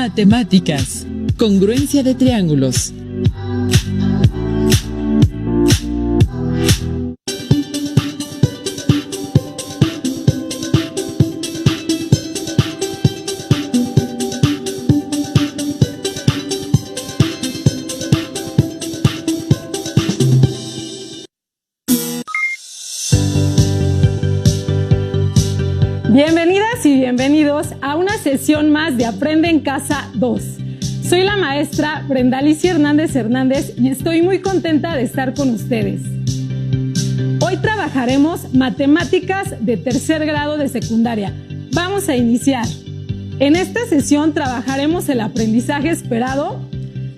Matemáticas. Congruencia de triángulos. Bienvenidas y bienvenidos a una sesión más de Aprende en Casa 2. Soy la maestra Brenda Alicia Hernández y estoy muy contenta de estar con ustedes. Hoy trabajaremos matemáticas de tercer grado de secundaria. Vamos a iniciar. En esta sesión trabajaremos el aprendizaje esperado,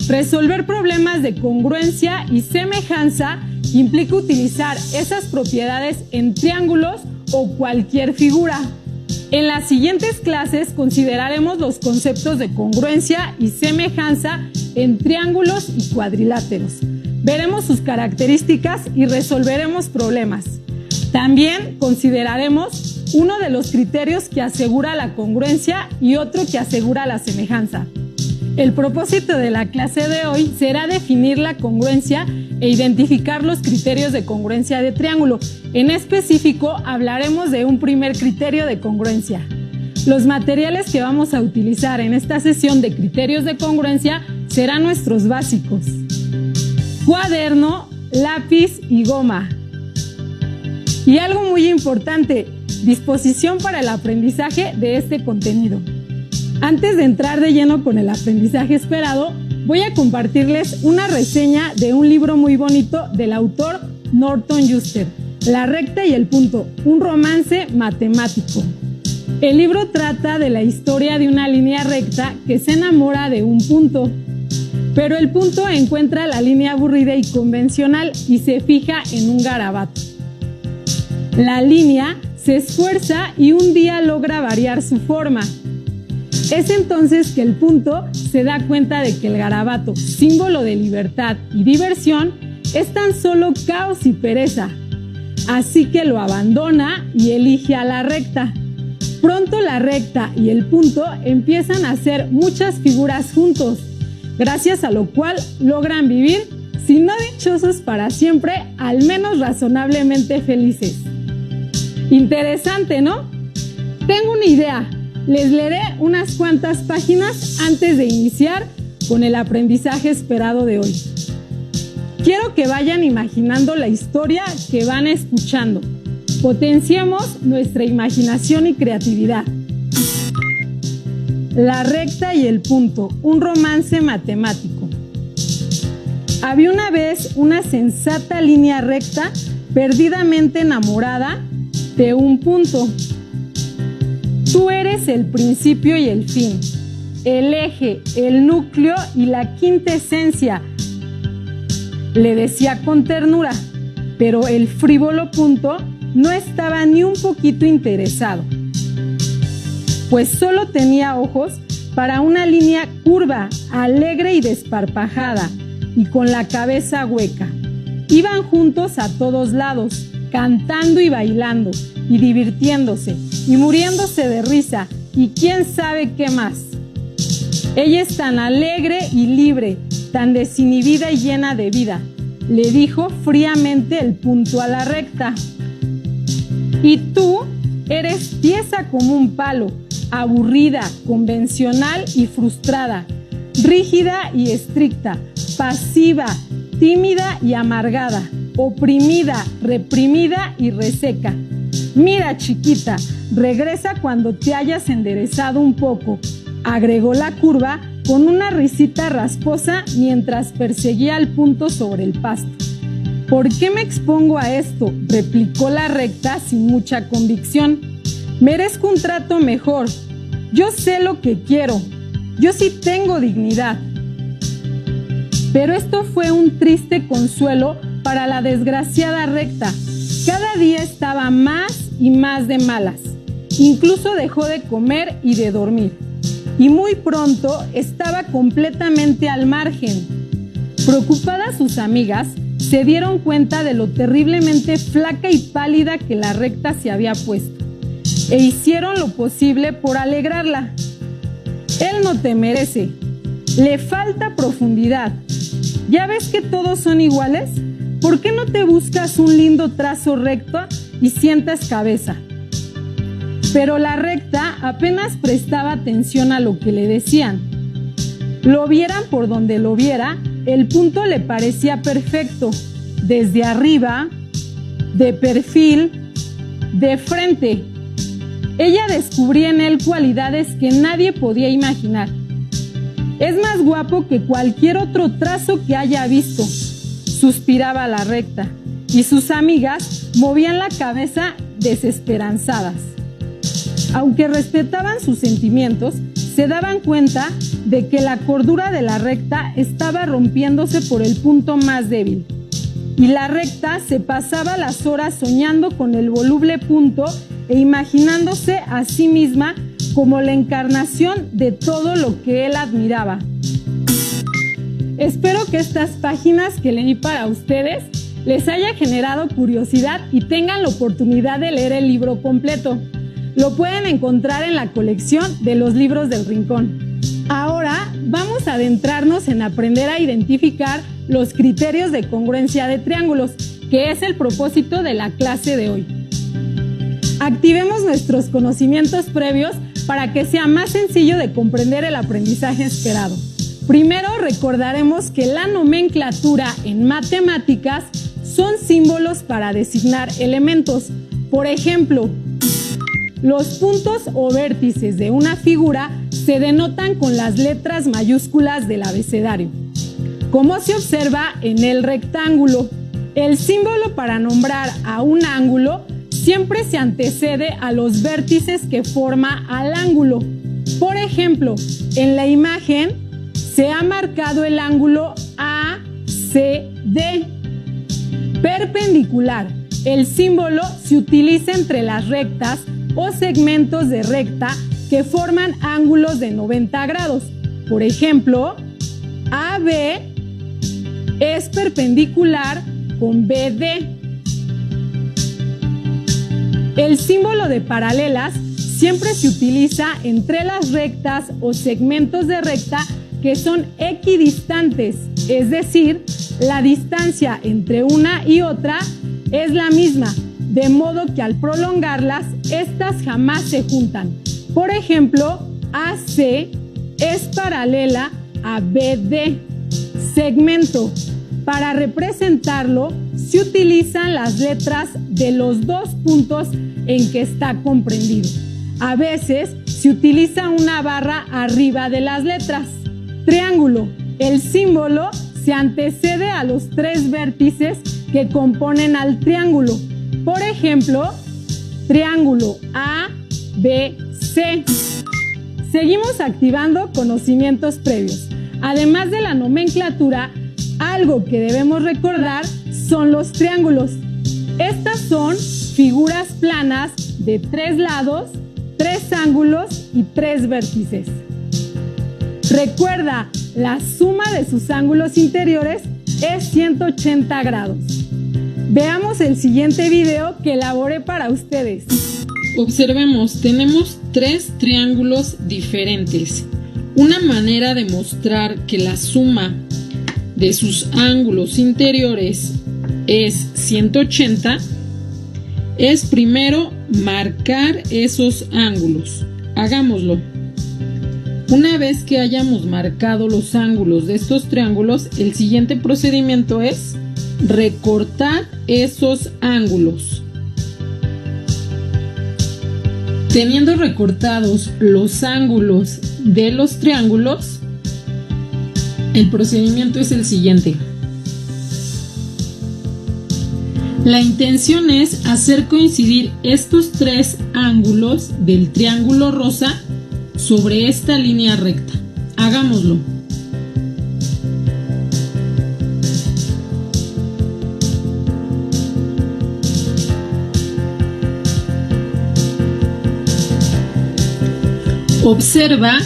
resolver problemas de congruencia y semejanza que implica utilizar esas propiedades en triángulos o cualquier figura. En las siguientes clases consideraremos los conceptos de congruencia y semejanza en triángulos y cuadriláteros. Veremos sus características y resolveremos problemas. También consideraremos uno de los criterios que asegura la congruencia y otro que asegura la semejanza. El propósito de la clase de hoy será definir la congruencia e identificar los criterios de congruencia de triángulo. En específico, hablaremos de un primer criterio de congruencia. Los materiales que vamos a utilizar en esta sesión de criterios de congruencia serán nuestros básicos: cuaderno, lápiz y goma. Y algo muy importante, disposición para el aprendizaje de este contenido. Antes de entrar de lleno con el aprendizaje esperado, voy a compartirles una reseña de un libro muy bonito del autor Norton Juster, La recta y el punto, un romance matemático. El libro trata de la historia de una línea recta que se enamora de un punto, pero el punto encuentra la línea aburrida y convencional y se fija en un garabato. La línea se esfuerza y un día logra variar su forma. Es entonces que el punto se da cuenta de que el garabato, símbolo de libertad y diversión, es tan solo caos y pereza. Así que lo abandona y elige a la recta. Pronto la recta y el punto empiezan a hacer muchas figuras juntos, gracias a lo cual logran vivir, si no dichosos para siempre, al menos razonablemente felices. Interesante, ¿no? Tengo una idea. Les leeré unas cuantas páginas antes de iniciar con el aprendizaje esperado de hoy. Quiero que vayan imaginando la historia que van escuchando. Potenciemos nuestra imaginación y creatividad. La recta y el punto, un romance matemático. Había una vez una sensata línea recta perdidamente enamorada de un punto. Tú eres el principio y el fin, el eje, el núcleo y la quintesencia, le decía con ternura, pero el frívolo punto no estaba ni un poquito interesado, pues solo tenía ojos para una línea curva, alegre y desparpajada, y con la cabeza hueca. Iban juntos a todos lados, cantando y bailando, y divirtiéndose, y muriéndose de risa, y quién sabe qué más. Ella es tan alegre y libre, tan desinhibida y llena de vida, le dijo fríamente el punto a la recta. Y tú eres tiesa como un palo, aburrida, convencional y frustrada, rígida y estricta, pasiva, tímida y amargada, oprimida, reprimida y reseca. Mira, chiquita, regresa cuando te hayas enderezado un poco, agregó la curva con una risita rasposa mientras perseguía al punto sobre el pasto. ¿Por qué me expongo a esto?, replicó la recta sin mucha convicción. Merezco un trato mejor. Yo sé lo que quiero. Yo sí tengo dignidad. Pero esto fue un triste consuelo para la desgraciada recta. Cada día estaba más y más de malas. Incluso dejó de comer y de dormir. Y muy pronto estaba completamente al margen. Preocupadas sus amigas, se dieron cuenta de lo terriblemente flaca y pálida que la recta se había puesto, e hicieron lo posible por alegrarla. Él no te merece. Le falta profundidad. ¿Ya ves que todos son iguales? ¿Por qué no te buscas un lindo trazo recto y sientas cabeza? Pero la recta apenas prestaba atención a lo que le decían. Lo vieran por donde lo viera, el punto le parecía perfecto, desde arriba, de perfil, de frente. Ella descubría en él cualidades que nadie podía imaginar. Es más guapo que cualquier otro trazo que haya visto, suspiraba la recta, y sus amigas movían la cabeza desesperanzadas. Aunque respetaban sus sentimientos, se daban cuenta de que la cordura de la recta estaba rompiéndose por el punto más débil. Y la recta se pasaba las horas soñando con el voluble punto e imaginándose a sí misma como la encarnación de todo lo que él admiraba. Espero que estas páginas que leí para ustedes les haya generado curiosidad y tengan la oportunidad de leer el libro completo. Lo pueden encontrar en la colección de los libros del Rincón. Ahora vamos a adentrarnos en aprender a identificar los criterios de congruencia de triángulos, que es el propósito de la clase de hoy. Activemos nuestros conocimientos previos para que sea más sencillo de comprender el aprendizaje esperado. Primero recordaremos que la nomenclatura en matemáticas son símbolos para designar elementos. Por ejemplo, los puntos o vértices de una figura se denotan con las letras mayúsculas del abecedario. Como se observa en el rectángulo, el símbolo para nombrar a un ángulo siempre se antecede a los vértices que forma al ángulo. Por ejemplo, en la imagen se ha marcado el ángulo ACD. Perpendicular. El símbolo se utiliza entre las rectas o segmentos de recta que forman ángulos de 90 grados. Por ejemplo, AB es perpendicular con BD. El símbolo de paralelas siempre se utiliza entre las rectas o segmentos de recta que son equidistantes, es decir, la distancia entre una y otra es la misma, de modo que al prolongarlas, estas jamás se juntan. Por ejemplo, AC es paralela a BD. Segmento. Para representarlo, se utilizan las letras de los dos puntos en que está comprendido. A veces se utiliza una barra arriba de las letras. Triángulo. El símbolo se antecede a los tres vértices que componen al triángulo. Por ejemplo, triángulo ABC. Seguimos activando conocimientos previos. Además de la nomenclatura, algo que debemos recordar son los triángulos. Estas son figuras planas de 3 lados, 3 ángulos y 3 vértices. Recuerda, la suma de sus ángulos interiores es 180 grados. Veamos el siguiente video que elaboré para ustedes. Observemos, tenemos 3 triángulos diferentes. Una manera de mostrar que la suma de sus ángulos interiores es 180 es primero marcar esos ángulos. Hagámoslo. Una vez que hayamos marcado los ángulos de estos triángulos, el siguiente procedimiento es recortar esos ángulos. Teniendo recortados los ángulos de los triángulos, el procedimiento es el siguiente. La intención es hacer coincidir estos 3 ángulos del triángulo rosa sobre esta línea recta. Hagámoslo. Observa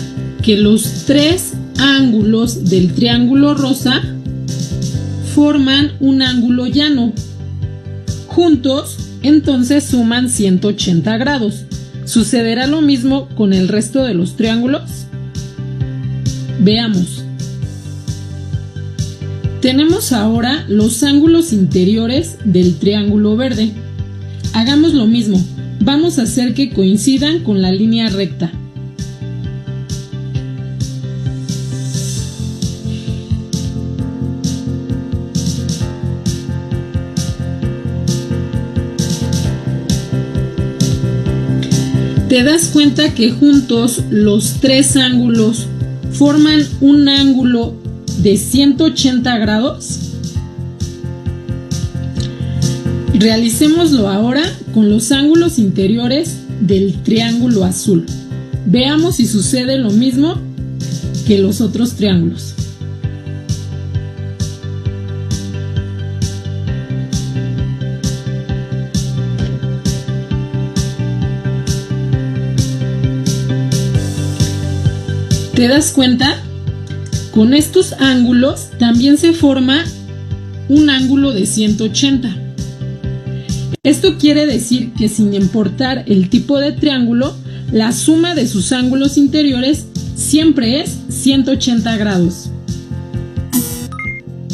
que los 3 ángulos del triángulo rosa forman un ángulo llano. Juntos, entonces suman 180 grados. ¿Sucederá lo mismo con el resto de los triángulos? Veamos. Tenemos ahora los ángulos interiores del triángulo verde. Hagamos lo mismo. Vamos a hacer que coincidan con la línea recta. ¿Te das cuenta que juntos los tres ángulos forman un ángulo de 180 grados? Realicémoslo ahora con los ángulos interiores del triángulo azul. Veamos si sucede lo mismo que los otros triángulos. ¿Te das cuenta? Con estos ángulos también se forma un ángulo de 180. Esto quiere decir que sin importar el tipo de triángulo, la suma de sus ángulos interiores siempre es 180 grados.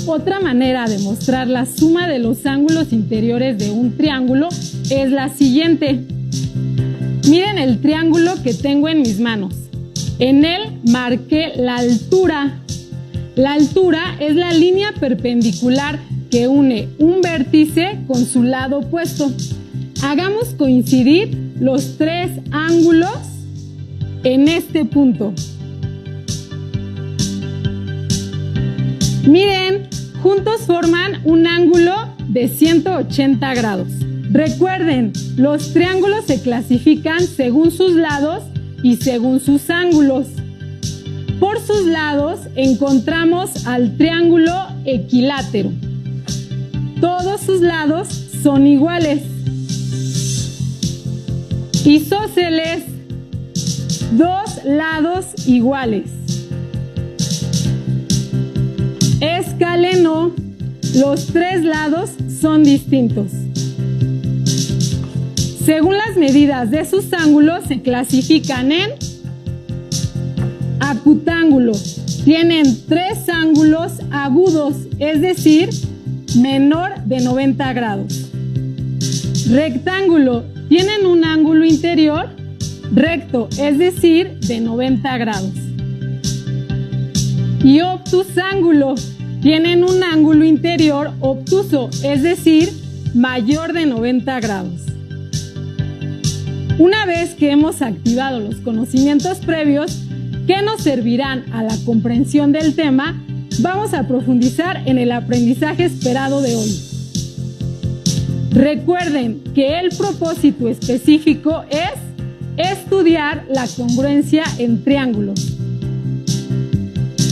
Otra manera de mostrar la suma de los ángulos interiores de un triángulo es la siguiente. Miren el triángulo que tengo en mis manos. En él marqué la altura. La altura es la línea perpendicular que une un vértice con su lado opuesto. Hagamos coincidir los tres ángulos en este punto. Miren, juntos forman un ángulo de 180 grados. Recuerden, los triángulos se clasifican según sus lados y según sus ángulos. Por sus lados encontramos al triángulo equilátero. Todos sus lados son iguales. Isósceles, dos lados iguales. Escaleno, los tres lados son distintos. Según las medidas de sus ángulos se clasifican en acutángulo. Tienen tres ángulos agudos, es decir, menor de 90 grados. Rectángulo. Tienen un ángulo interior recto, es decir, de 90 grados. Y obtusángulo. Tienen un ángulo interior obtuso, es decir, mayor de 90 grados. Una vez que hemos activado los conocimientos previos que nos servirán a la comprensión del tema, vamos a profundizar en el aprendizaje esperado de hoy. Recuerden que el propósito específico es estudiar la congruencia en triángulos.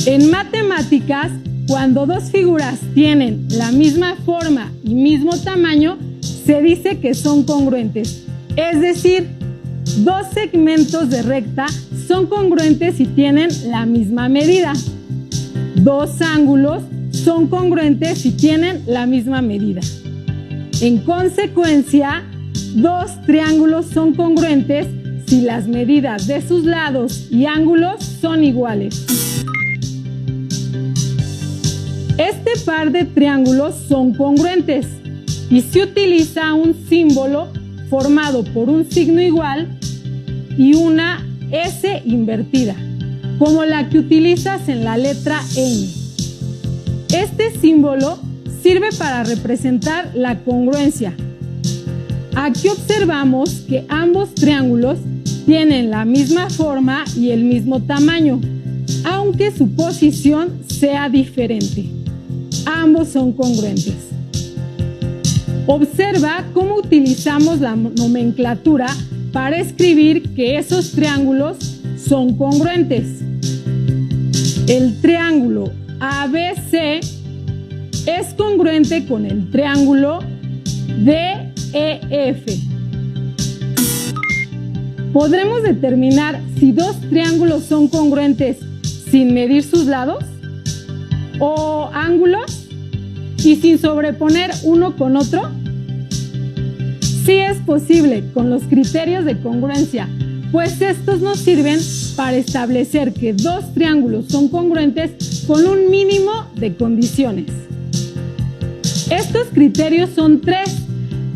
En matemáticas, cuando dos figuras tienen la misma forma y mismo tamaño, se dice que son congruentes. Es decir, dos segmentos de recta son congruentes si tienen la misma medida. Dos ángulos son congruentes si tienen la misma medida. En consecuencia, dos triángulos son congruentes si las medidas de sus lados y ángulos son iguales. Este par de triángulos son congruentes y se utiliza un símbolo formado por un signo igual y una S invertida, como la que utilizas en la letra N. Este símbolo sirve para representar la congruencia. Aquí observamos que ambos triángulos tienen la misma forma y el mismo tamaño, aunque su posición sea diferente. Ambos son congruentes. Observa cómo utilizamos la nomenclatura para escribir que esos triángulos son congruentes. El triángulo ABC es congruente con el triángulo DEF. ¿Podremos determinar si dos triángulos son congruentes sin medir sus lados o ángulos y sin sobreponer uno con otro? Sí es posible con los criterios de congruencia, pues estos nos sirven para establecer que dos triángulos son congruentes con un mínimo de condiciones. Estos criterios son 3,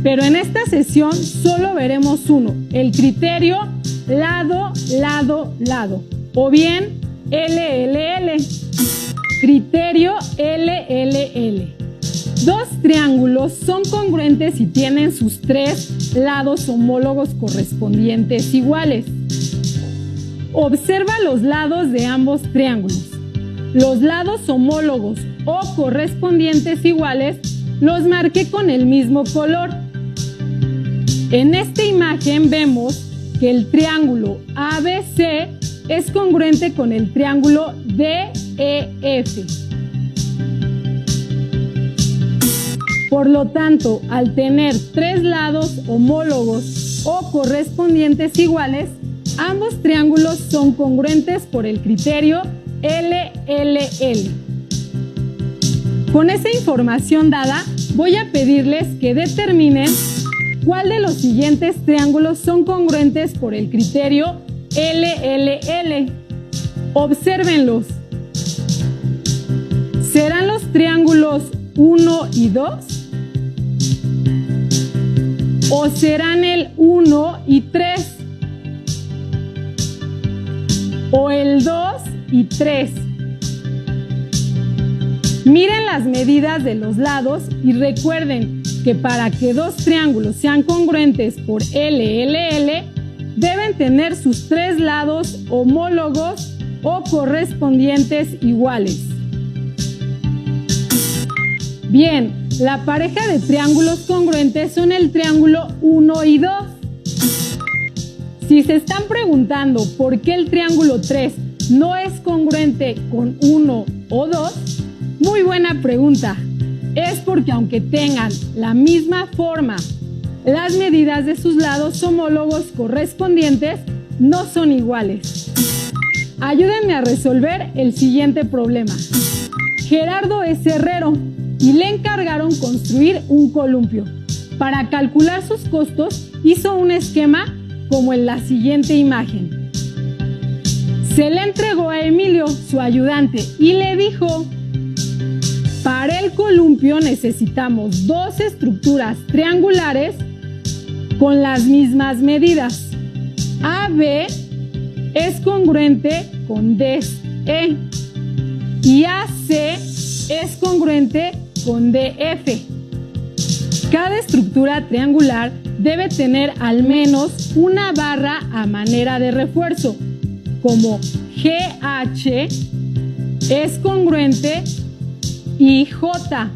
pero en esta sesión solo veremos uno, el criterio lado, lado, lado, o bien LLL. Criterio LLL. Dos triángulos son congruentes si tienen sus 3 lados homólogos correspondientes iguales. Observa los lados de ambos triángulos. Los lados homólogos o correspondientes iguales los marqué con el mismo color. En esta imagen vemos que el triángulo ABC es congruente con el triángulo DEF. Por lo tanto, al tener 3 lados homólogos o correspondientes iguales, ambos triángulos son congruentes por el criterio LLL. Con esa información dada, voy a pedirles que determinen cuál de los siguientes triángulos son congruentes por el criterio LLL. Obsérvenlos. ¿Serán los triángulos 1 y 2? ¿O serán el 1 y 3? ¿O el 2 y 3? Miren las medidas de los lados y recuerden que para que dos triángulos sean congruentes por LLL, deben tener sus 3 lados homólogos o correspondientes iguales. Bien, la pareja de triángulos congruentes son el triángulo 1 y 2. Si se están preguntando por qué el triángulo 3 no es congruente con 1 o 2, muy buena pregunta. Es porque aunque tengan la misma forma, las medidas de sus lados homólogos correspondientes no son iguales. Ayúdenme a resolver el siguiente problema. Gerardo es herrero y le encargaron construir un columpio. Para calcular sus costos, hizo un esquema como en la siguiente imagen. Se le entregó a Emilio, su ayudante, y le dijo: para el columpio necesitamos 2 estructuras triangulares con las mismas medidas. AB es congruente con DE y AC es congruente con DF. Cada estructura triangular debe tener al menos una barra a manera de refuerzo, como GH es congruente y J.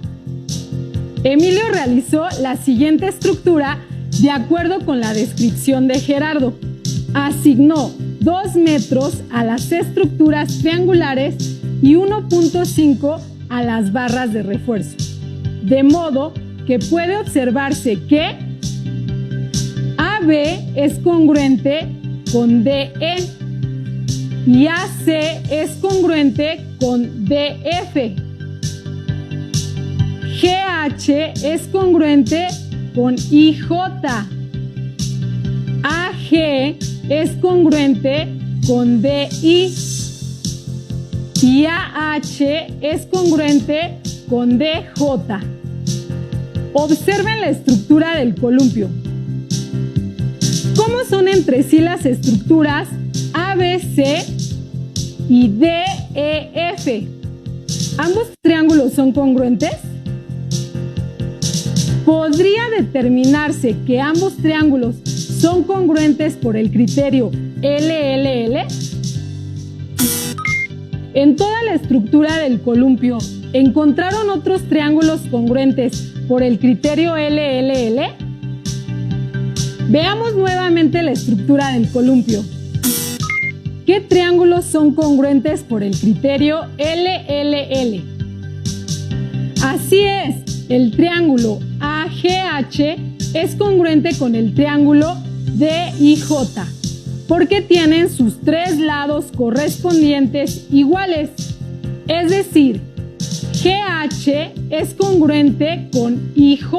Emilio realizó la siguiente estructura de acuerdo con la descripción de Gerardo. Asignó 2 metros a las estructuras triangulares y 1.5 a las barras de refuerzo. De modo que puede observarse que AB es congruente con DE y AC es congruente con DF. GH es congruente con IJ. AG es congruente con DI. Y AH es congruente con DJ. Observen la estructura del columpio. ¿Cómo son entre sí las estructuras ABC y DEF? ¿Ambos triángulos son congruentes? ¿Podría determinarse que ambos triángulos son congruentes por el criterio LLL? En toda la estructura del columpio, ¿encontraron otros triángulos congruentes por el criterio LLL? Veamos nuevamente la estructura del columpio. ¿Qué triángulos son congruentes por el criterio LLL? Así es, el triángulo AGH es congruente con el triángulo DIJ, porque tienen sus 3 lados correspondientes iguales. Es decir, GH es congruente con IJ,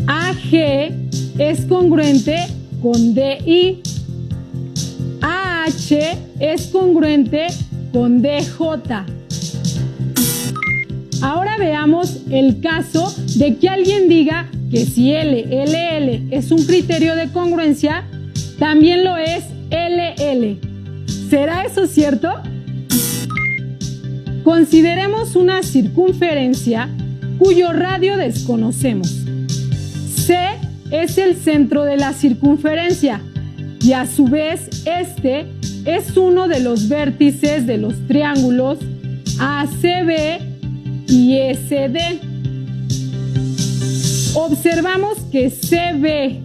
AG es congruente con DI, AH H es congruente con DJ. Ahora veamos el caso de que alguien diga que si LLL es un criterio de congruencia, también lo es LL. ¿Será eso cierto? Consideremos una circunferencia cuyo radio desconocemos. C es el centro de la circunferencia y a su vez este es uno de los vértices de los triángulos ACB y SD. Observamos que CB,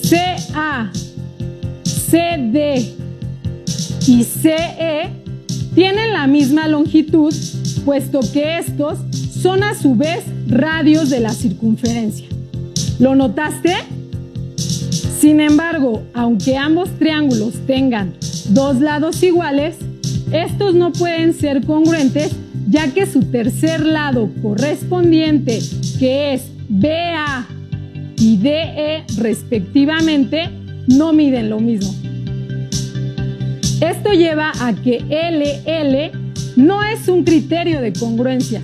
CA, CD y CE tienen la misma longitud, puesto que estos son a su vez radios de la circunferencia. ¿Lo notaste? Sin embargo, aunque ambos triángulos tengan dos lados iguales, estos no pueden ser congruentes, ya que su tercer lado correspondiente, que es BA y DE respectivamente, no miden lo mismo. Esto lleva a que LL no es un criterio de congruencia.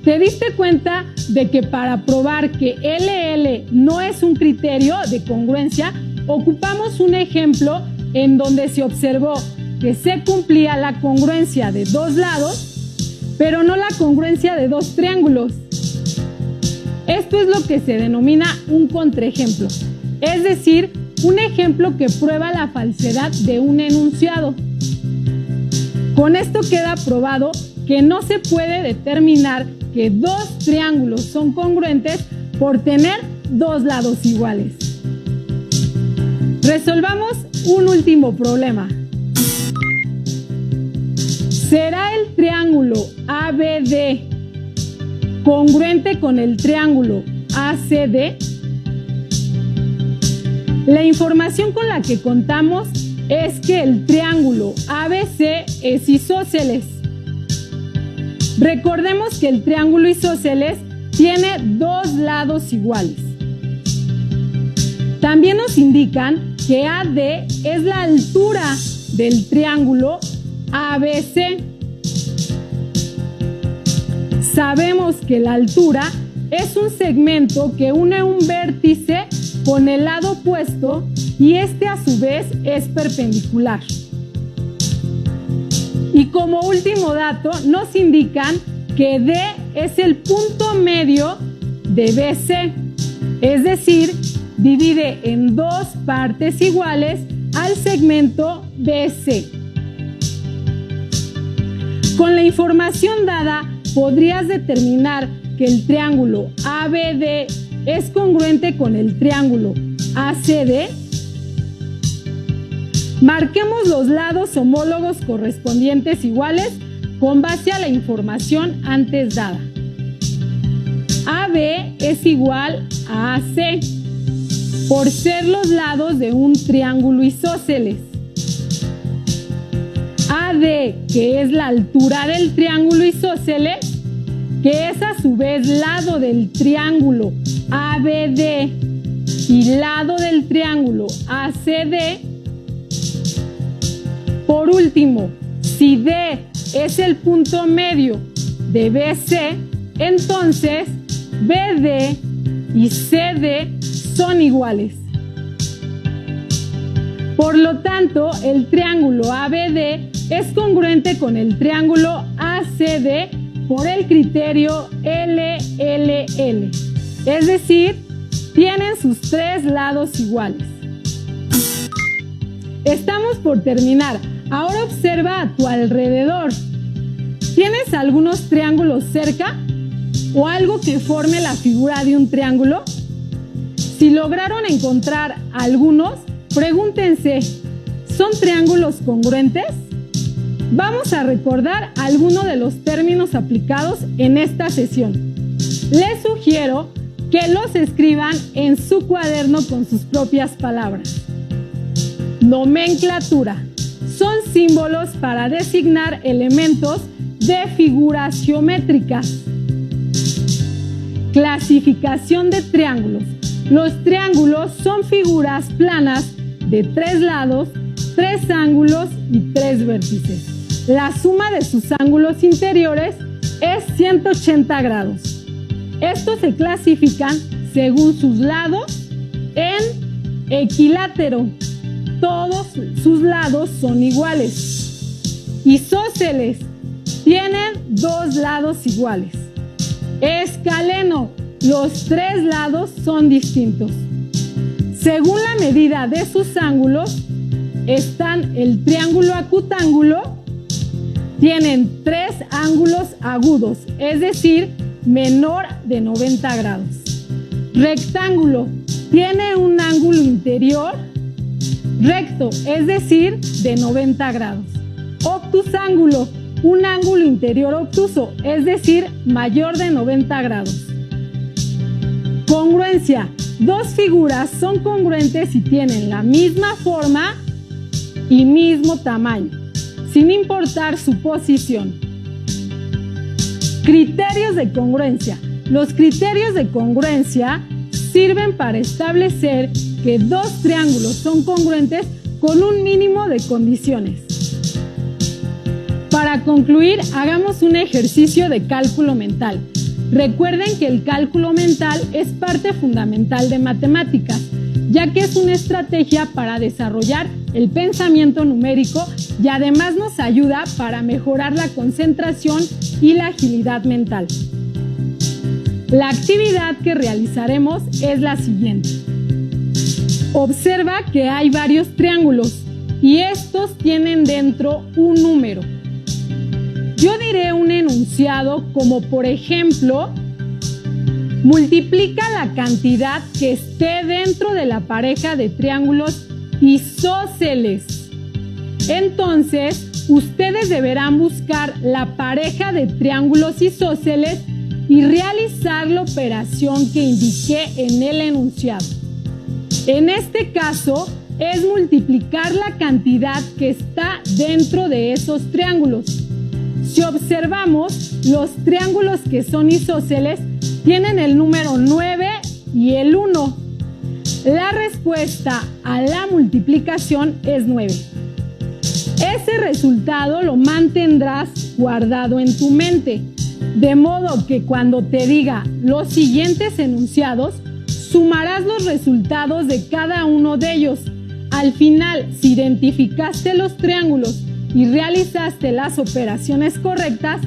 ¿Te diste cuenta de que para probar que LL no es un criterio de congruencia, ocupamos un ejemplo en donde se observó que se cumplía la congruencia de dos lados, pero no la congruencia de dos triángulos? Esto es lo que se denomina un contraejemplo, es decir, un ejemplo que prueba la falsedad de un enunciado. Con esto queda probado que no se puede determinar que dos triángulos son congruentes por tener dos lados iguales. Resolvamos un último problema. ¿Será el triángulo ABD congruente con el triángulo ACD? La información con la que contamos es que el triángulo ABC es isósceles. Recordemos que el triángulo isósceles tiene dos lados iguales. También nos indican que AD es la altura del triángulo ABC. Sabemos que la altura es un segmento que une un vértice con el lado opuesto y este a su vez es perpendicular. Y como último dato nos indican que D es el punto medio de BC, es decir, divide en dos partes iguales al segmento BC. Con la información dada, podrías determinar que el triángulo ABD es congruente con el triángulo ACD. Marquemos los lados homólogos correspondientes iguales con base a la información antes dada. AB es igual a AC por ser los lados de un triángulo isósceles. AD, que es la altura del triángulo isósceles, que es a su vez lado del triángulo ABD y lado del triángulo ACD. Por último, si D es el punto medio de BC, entonces BD y CD son iguales. Por lo tanto, el triángulo ABD es congruente con el triángulo ACD por el criterio LLL, es decir, tienen sus tres lados iguales. Estamos por terminar. Ahora observa a tu alrededor. ¿Tienes algunos triángulos cerca o algo que forme la figura de un triángulo? Si lograron encontrar algunos, pregúntense, ¿son triángulos congruentes? Vamos a recordar algunos de los términos aplicados en esta sesión. Les sugiero que los escriban en su cuaderno con sus propias palabras. Nomenclatura. Son símbolos para designar elementos de figuras geométricas. Clasificación de triángulos. Los triángulos son figuras planas de 3 lados, 3 ángulos y 3 vértices. La suma de sus ángulos interiores es 180 grados. Estos se clasifican según sus lados en equilátero. Todos sus lados son iguales. Isósceles tienen 2 lados iguales. Escaleno, los 3 lados son distintos. Según la medida de sus ángulos, están el triángulo acutángulo, tienen 3 ángulos agudos, es decir, menor de 90 grados. Rectángulo tiene un ángulo interior recto, es decir, de 90 grados. Obtusángulo, un ángulo interior obtuso, es decir, mayor de 90 grados. Congruencia. 2 figuras son congruentes si tienen la misma forma y mismo tamaño, sin importar su posición. Criterios de congruencia. Los criterios de congruencia sirven para establecer que 2 triángulos son congruentes con un mínimo de condiciones. Para concluir, hagamos un ejercicio de cálculo mental. Recuerden que el cálculo mental es parte fundamental de matemáticas, ya que es una estrategia para desarrollar el pensamiento numérico y además nos ayuda para mejorar la concentración y la agilidad mental. La actividad que realizaremos es la siguiente. Observa que hay varios triángulos y estos tienen dentro un número. Yo diré un enunciado como por ejemplo, multiplica la cantidad que esté dentro de la pareja de triángulos isósceles. Entonces, ustedes deberán buscar la pareja de triángulos isósceles y realizar la operación que indiqué en el enunciado. En este caso, es multiplicar la cantidad que está dentro de esos triángulos. Si observamos, los triángulos que son isósceles tienen el número 9 y el 1. La respuesta a la multiplicación es 9. Ese resultado lo mantendrás guardado en tu mente, de modo que cuando te diga los siguientes enunciados, sumarás los resultados de cada uno de ellos. Al final, si identificaste los triángulos y realizaste las operaciones correctas,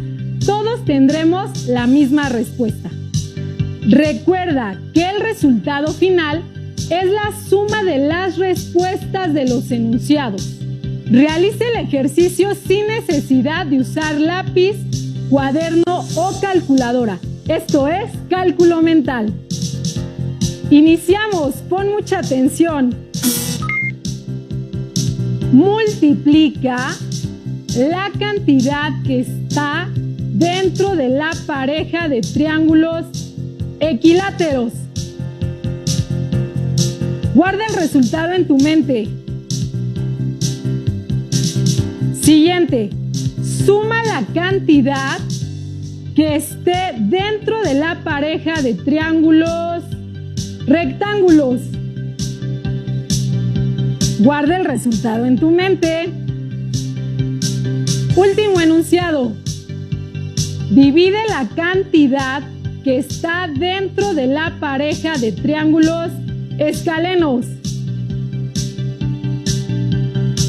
todos tendremos la misma respuesta. Recuerda que el resultado final es la suma de las respuestas de los enunciados. Realice el ejercicio sin necesidad de usar lápiz, cuaderno o calculadora. Esto es cálculo mental. Iniciamos, pon mucha atención. Multiplica la cantidad que está dentro de la pareja de triángulos equiláteros. Guarda el resultado en tu mente. Siguiente, suma la cantidad que esté dentro de la pareja de triángulos rectángulos. Guarda el resultado en tu mente. Último enunciado. Divide la cantidad que está dentro de la pareja de triángulos escalenos.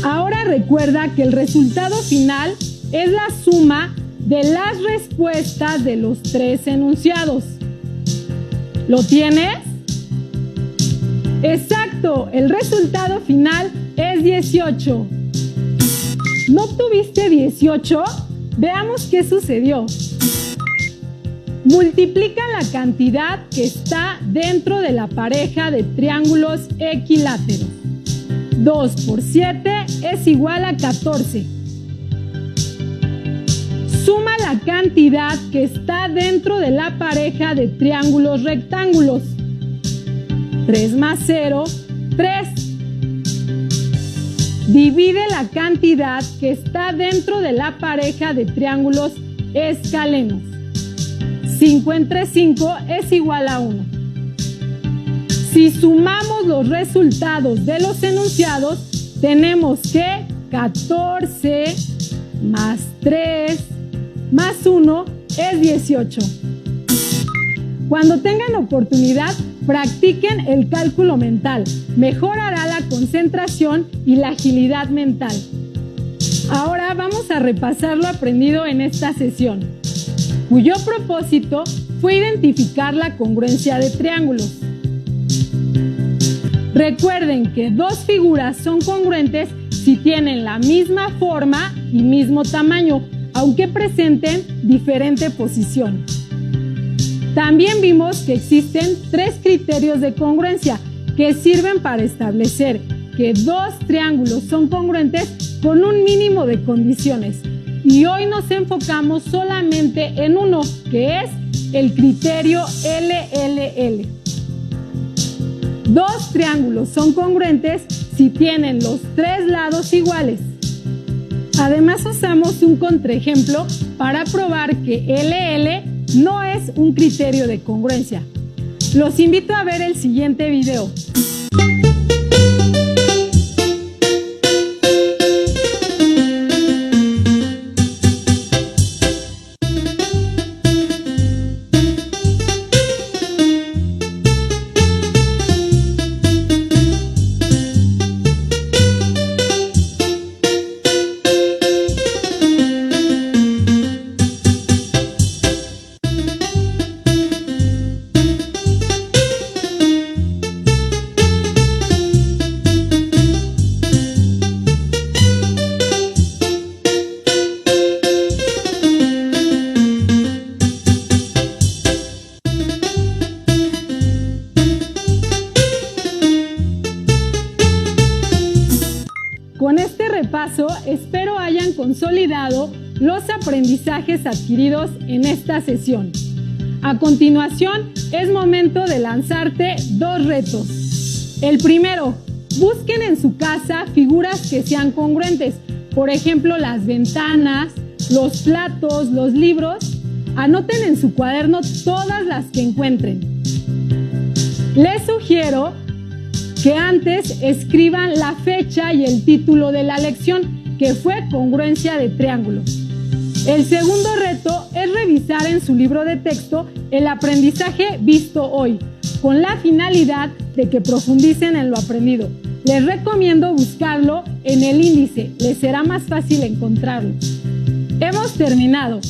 Ahora recuerda que el resultado final es la suma de las respuestas de los 3 enunciados. ¿Lo tienes? Exacto, el resultado final es 18. ¿No obtuviste 18? Veamos qué sucedió. Multiplica la cantidad que está dentro de la pareja de triángulos equiláteros. 2 por 7 es igual a 14. Suma la cantidad que está dentro de la pareja de triángulos rectángulos. 3 más 0, 3. Divide la cantidad que está dentro de la pareja de triángulos escalenos. 5 entre 5 es igual a 1. Si sumamos los resultados de los enunciados, tenemos que 14 más 3 más 1 es 18. Cuando tengan oportunidad, practiquen el cálculo mental. Mejorará la concentración y la agilidad mental. Ahora vamos a repasar lo aprendido en esta sesión, cuyo propósito fue identificar la congruencia de triángulos. Recuerden que dos figuras son congruentes si tienen la misma forma y mismo tamaño, aunque presenten diferente posición. También vimos que existen 3 criterios de congruencia que sirven para establecer que dos triángulos son congruentes con un mínimo de condiciones. Y hoy nos enfocamos solamente en uno, que es el criterio LLL. Dos triángulos son congruentes si tienen los 3 lados iguales. Además, usamos un contraejemplo para probar que LL no es un criterio de congruencia. Los invito a ver el siguiente video. Con este repaso, espero hayan consolidado los aprendizajes adquiridos en esta sesión. A continuación, es momento de lanzarte 2 retos. El primero, busquen en su casa figuras que sean congruentes. Por ejemplo, las ventanas, los platos, los libros. Anoten en su cuaderno todas las que encuentren. Les sugiero que antes escriban la fecha y el título de la lección, que fue congruencia de triángulos. El segundo reto es revisar en su libro de texto el aprendizaje visto hoy, con la finalidad de que profundicen en lo aprendido. Les recomiendo buscarlo en el índice, les será más fácil encontrarlo. Hemos terminado.